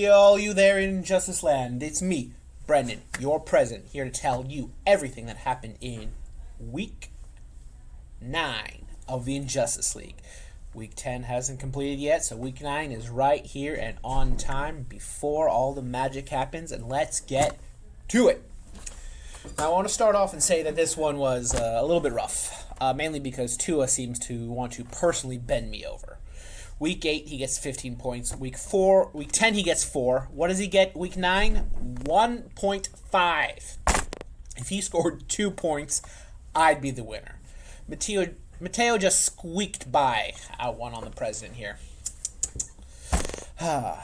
All you there in Justice Land, it's me, Brendan, your president, here to tell you everything that happened in Week 9 of the Injustice League. Week 10 hasn't completed yet, so Week 9 is right here and on time before all the magic happens, and let's get to it. Now, I want to start off and say that this one was a little bit rough, mainly because Tua seems to want to personally bend me over. Week 8, he gets 15 points. Week 10, he gets 4. What does he get week 9? 1.5. If he scored 2 points, I'd be the winner. Mateo just squeaked by out one on the president here. Now,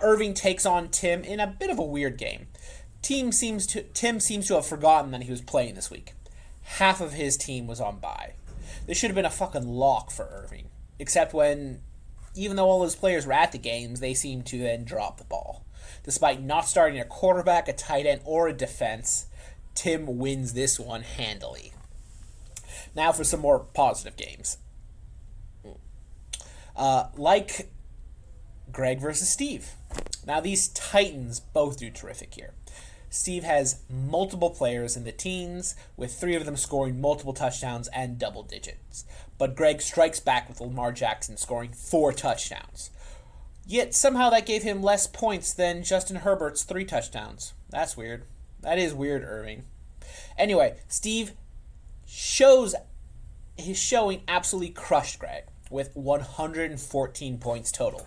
Irving takes on Tim in a bit of a weird game. Tim seems to have forgotten that he was playing this week. Half of his team was on bye. This should have been a fucking lock for Irving. Except when, even though all his players were at the games, they seemed to then drop the ball. Despite not starting a quarterback, a tight end, or a defense, Tim wins this one handily. Now for some more positive games. Like Greg versus Steve. Now these Titans both do terrific here. Steve has multiple players in the teens, with 3 of them scoring multiple touchdowns and double digits. But Greg strikes back with Lamar Jackson scoring 4 touchdowns. Yet somehow that gave him less points than Justin Herbert's 3 touchdowns. That's weird. That is weird, Irving. Anyway, Steve his showing absolutely crushed Greg with 114 points total.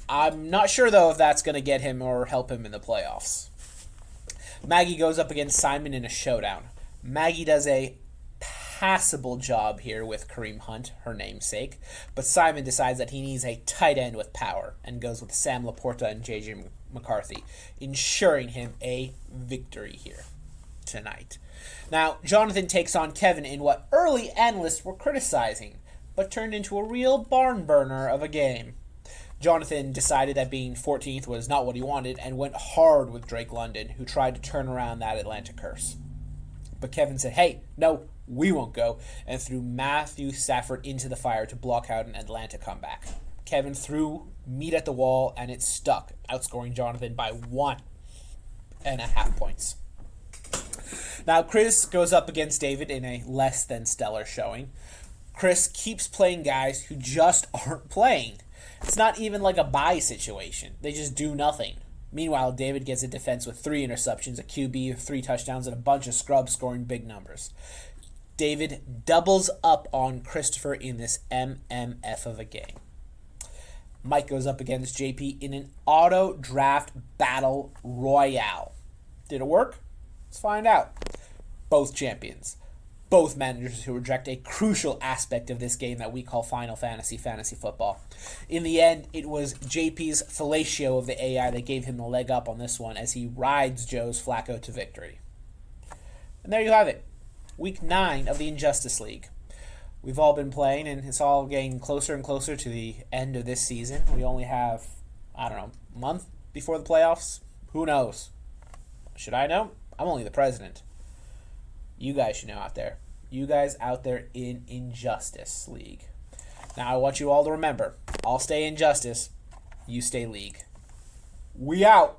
I'm not sure, though, if that's going to get him or help him in the playoffs. Maggie goes up against Simon in a showdown. Maggie does a passable job here with Kareem Hunt, her namesake, but Simon decides that he needs a tight end with power and goes with Sam Laporta and J.J. McCarthy, ensuring him a victory here tonight. Now, Jonathan takes on Kevin in what early analysts were criticizing, but turned into a real barn burner of a game. Jonathan decided that being 14th was not what he wanted and went hard with Drake London, who tried to turn around that Atlanta curse. But Kevin said, hey, no, we won't go, and threw Matthew Stafford into the fire to block out an Atlanta comeback. Kevin threw meat at the wall, and it stuck, outscoring Jonathan by 1.5 points. Now, Chris goes up against David in a less than stellar showing. Chris keeps playing guys who just aren't playing. It's not even like a bye situation. They just do nothing. Meanwhile, David gets a defense with 3 interceptions, a QB, 3 touchdowns, and a bunch of scrubs scoring big numbers. David doubles up on Christopher in this MMF of a game. Mike goes up against JP in an auto draft battle royale. Did it work? Let's find out. Both champions. Both managers who reject a crucial aspect of this game that we call Final Fantasy football. In the end, it was JP's fellatio of the AI that gave him the leg up on this one as he rides Joe's Flacco to victory. And there you have it. Week 9 of the Injustice League. We've all been playing, and it's all getting closer and closer to the end of this season. We only have, a month before the playoffs. Who knows? Should I know? I'm only the president. You guys should know out there. You guys out there in Injustice League. Now, I want you all to remember, I'll stay Injustice, you stay League. We out.